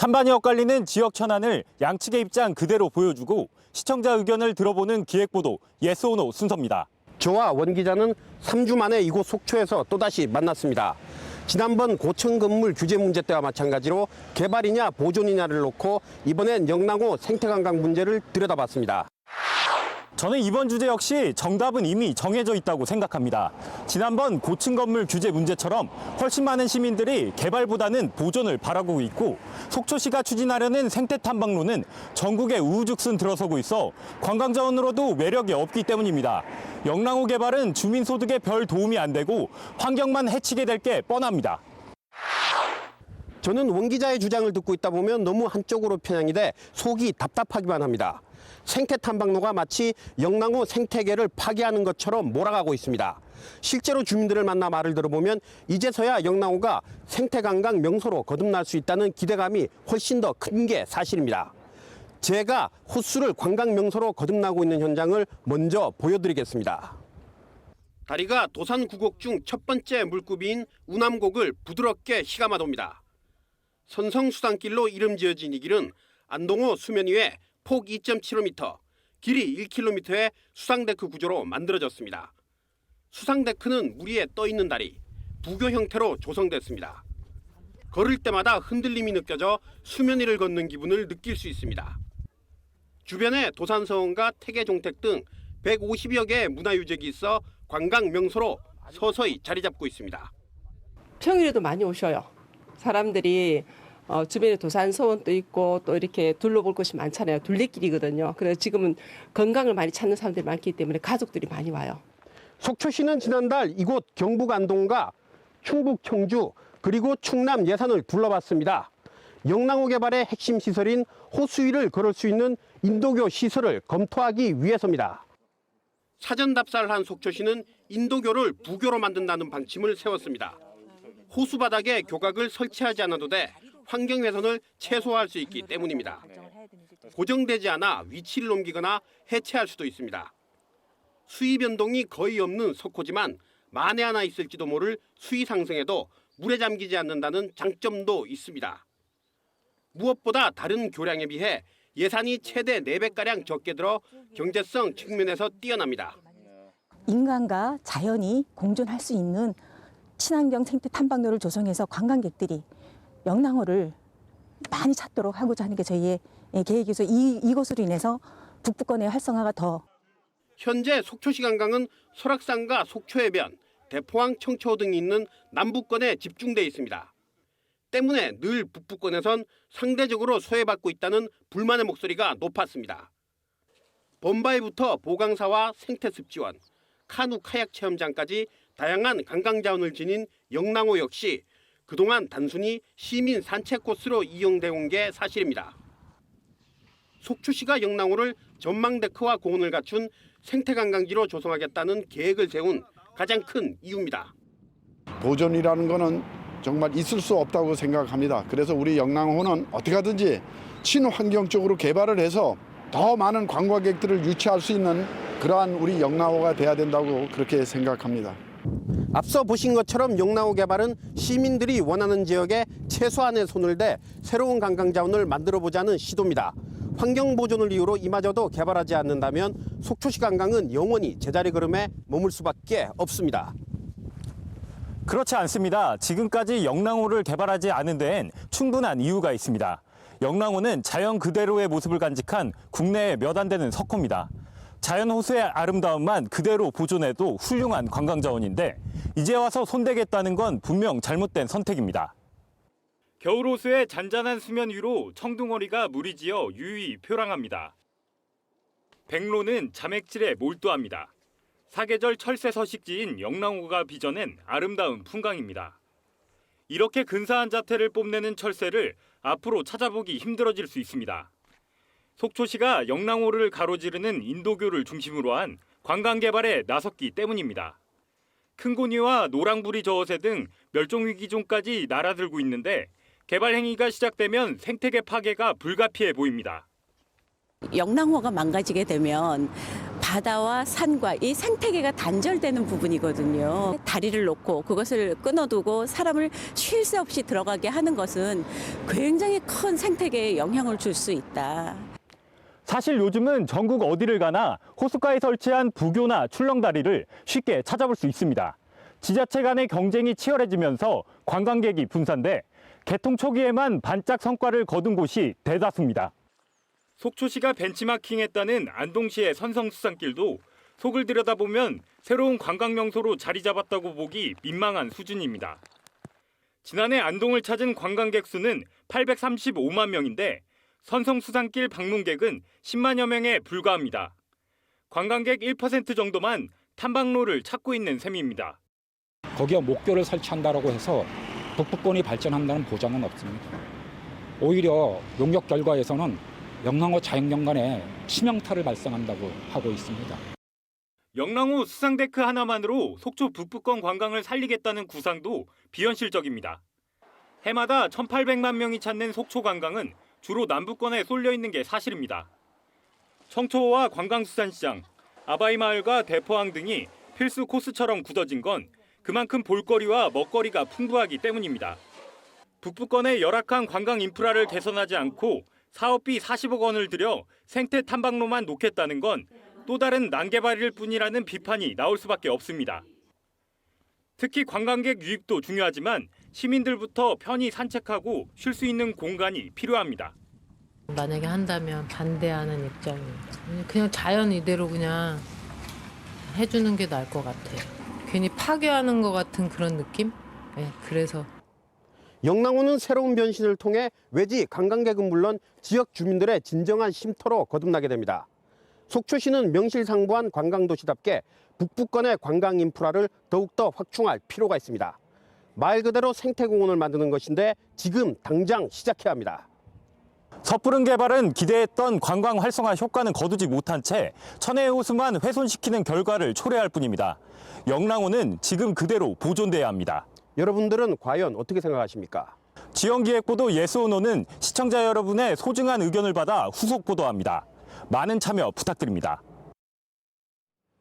찬반이 엇갈리는 지역 현안을 양측의 입장 그대로 보여주고 시청자 의견을 들어보는 기획보도 예스 오노 순서입니다. 저와 원 기자는 3주 만에 이곳 속초에서 또다시 만났습니다. 지난번 고층 건물 규제 문제 때와 마찬가지로 개발이냐 보존이냐를 놓고 이번엔 영랑호 생태관광 문제를 들여다봤습니다. 저는 이번 주제 역시 정답은 이미 정해져 있다고 생각합니다. 지난번 고층 건물 규제 문제처럼 훨씬 많은 시민들이 개발보다는 보존을 바라고 있고 속초시가 추진하려는 생태 탐방로는 전국에 우후죽순 들어서고 있어 관광 자원으로도 매력이 없기 때문입니다. 영랑호 개발은 주민 소득에 별 도움이 안 되고 환경만 해치게 될 게 뻔합니다. 저는 원 기자의 주장을 듣고 있다 보면 너무 한쪽으로 편향이 돼 속이 답답하기만 합니다. 생태 탐방로가 마치 영랑호 생태계를 파괴하는 것처럼 몰아가고 있습니다. 실제로 주민들을 만나 말을 들어보면 이제서야 영랑호가 생태관광 명소로 거듭날 수 있다는 기대감이 훨씬 더 큰 게 사실입니다. 제가 호수를 관광 명소로 거듭나고 있는 현장을 먼저 보여드리겠습니다. 다리가 도산 구곡 중 첫 번째 물구비인 우남곡을 부드럽게 휘감아돕니다. 선성수산길로 이름 지어진 이 길은 안동호 수면 위에 폭 2.75m, 길이 1km의 수상데크 구조로 만들어졌습니다. 수상데크는 물 위에 떠 있는 다리, 부교 형태로 조성됐습니다. 걸을 때마다 흔들림이 느껴져 수면 위를 걷는 기분을 느낄 수 있습니다. 주변에 도산서원과 태계종택 등 150여 개의 문화유적이 있어 관광 명소로 서서히 자리 잡고 있습니다. 평일에도 많이 오셔요. 사람들이 주변에 도산서원도 있고 또 이렇게 둘러볼 곳이 많잖아요. 둘레길이거든요. 그래서 지금은 건강을 많이 찾는 사람들이 많기 때문에 가족들이 많이 와요. 속초시는 지난달 이곳 경북 안동과 충북 청주 그리고 충남 예산을 둘러봤습니다. 영랑호 개발의 핵심 시설인 호수 위를 걸을 수 있는 인도교 시설을 검토하기 위해서입니다. 사전 답사를 한 속초시는 인도교를 부교로 만든다는 방침을 세웠습니다. 호수 바닥에 교각을 설치하지 않아도 돼 환경 훼손을 최소화할 수 있기 때문입니다. 고정되지 않아 위치를 옮기거나 해체할 수도 있습니다. 수위 변동이 거의 없는 석호지만 만에 하나 있을지도 모를 수위 상승에도 물에 잠기지 않는다는 장점도 있습니다. 무엇보다 다른 교량에 비해 예산이 최대 4배가량 적게 들어 경제성 측면에서 뛰어납니다. 인간과 자연이 공존할 수 있는 친환경 생태 탐방로를 조성해서 관광객들이 영랑호를 많이 찾도록 하고자 하는 게 저희의 계획이어서 이것으로 인해서 북부권의 활성화가 더. 현재 속초시 관광은 설악산과 속초해변, 대포항, 청초 등이 있는 남부권에 집중돼 있습니다. 때문에 늘 북부권에선 상대적으로 소외받고 있다는 불만의 목소리가 높았습니다. 범바위부터 보강사와 생태습지원, 카누 카약 체험장까지 다양한 관광 자원을 지닌 영랑호 역시 그동안 단순히 시민 산책 코스로 이용돼 온 게 사실입니다. 속초시가 영랑호를 전망데크와 공원을 갖춘 생태관광지로 조성하겠다는 계획을 세운 가장 큰 이유입니다. 보존이라는 거는 정말 있을 수 없다고 생각합니다. 그래서 우리 영랑호는 어떻게 하든지 친환경적으로 개발을 해서 더 많은 관광객들을 유치할 수 있는 그러한 우리 영랑호가 돼야 된다고 그렇게 생각합니다. 앞서 보신 것처럼 영랑호 개발은 시민들이 원하는 지역에 최소한의 손을 대 새로운 관광 자원을 만들어보자는 시도입니다. 환경 보존을 이유로 이마저도 개발하지 않는다면 속초시 관광은 영원히 제자리 걸음에 머물 수밖에 없습니다. 그렇지 않습니다. 지금까지 영랑호를 개발하지 않은 데엔 충분한 이유가 있습니다. 영랑호는 자연 그대로의 모습을 간직한 국내에 몇 안 되는 석호입니다. 자연 호수의 아름다움만 그대로 보존해도 훌륭한 관광 자원인데 이제 와서 손대겠다는 건 분명 잘못된 선택입니다. 겨울 호수의 잔잔한 수면 위로 청둥오리가 무리지어 유유히 표랑합니다. 백로는 자맥질에 몰두합니다. 사계절 철새 서식지인 영랑호가 빚어낸 아름다운 풍광입니다. 이렇게 근사한 자태를 뽐내는 철새를 앞으로 찾아보기 힘들어질 수 있습니다. 속초시가 영랑호를 가로지르는 인도교를 중심으로 한 관광 개발에 나섰기 때문입니다. 큰고니와 노랑부리 저어새 등 멸종위기종까지 날아들고 있는데 개발 행위가 시작되면 생태계 파괴가 불가피해 보입니다. 영랑호가 망가지게 되면 바다와 산과 이 생태계가 단절되는 부분이거든요. 다리를 놓고 그것을 끊어두고 사람을 쉴 새 없이 들어가게 하는 것은 굉장히 큰 생태계에 영향을 줄 수 있다. 사실 요즘은 전국 어디를 가나 호숫가에 설치한 부교나 출렁다리를 쉽게 찾아볼 수 있습니다. 지자체 간의 경쟁이 치열해지면서 관광객이 분산돼 개통 초기에만 반짝 성과를 거둔 곳이 대다수입니다. 속초시가 벤치마킹했다는 안동시의 선성수산길도 속을 들여다보면 새로운 관광 명소로 자리 잡았다고 보기 민망한 수준입니다. 지난해 안동을 찾은 관광객 수는 835만 명인데 선성수산길 방문객은 10만여 명에 불과합니다. 관광객 1% 정도만 탐방로를 찾고 있는 셈입니다. 거기에 목표를 설치한다고 해서 북부권이 발전한다는 보장은 없습니다. 오히려 용역 결과에서는 영랑호 자연경관에 치명타를 발생한다고 하고 있습니다. 영랑호 수상데크 하나만으로 속초 북부권 관광을 살리겠다는 구상도 비현실적입니다. 해마다 1,800만 명이 찾는 속초 관광은 주로 남부권에 쏠려 있는 게 사실입니다. 청초호와 관광수산시장, 아바이마을과 대포항 등이 필수 코스처럼 굳어진 건 그만큼 볼거리와 먹거리가 풍부하기 때문입니다. 북부권의 열악한 관광 인프라를 개선하지 않고 사업비 40억 원을 들여 생태 탐방로만 놓겠다는 건 또 다른 난개발일 뿐이라는 비판이 나올 수밖에 없습니다. 특히 관광객 유입도 중요하지만 시민들부터 편히 산책하고 쉴 수 있는 공간이 필요합니다. 만약에 한다면 반대하는 입장입니다. 그냥 자연 이대로 그냥 해주는 게 나을 것 같아요. 괜히 파괴하는 것 같은 그런 느낌? 네, 그래서. 영랑호는 새로운 변신을 통해 외지 관광객은 물론 지역 주민들의 진정한 쉼터로 거듭나게 됩니다. 속초시는 명실상부한 관광도시답게 북부권의 관광 인프라를 더욱더 확충할 필요가 있습니다. 말 그대로 생태공원을 만드는 것인데 지금 당장 시작해야 합니다. 섣부른 개발은 기대했던 관광 활성화 효과는 거두지 못한 채 천혜의 호수만 훼손시키는 결과를 초래할 뿐입니다. 영랑호는 지금 그대로 보존돼야 합니다. 여러분들은 과연 어떻게 생각하십니까? 지역기획보도 예스오노는 시청자 여러분의 소중한 의견을 받아 후속 보도합니다. 많은 참여 부탁드립니다.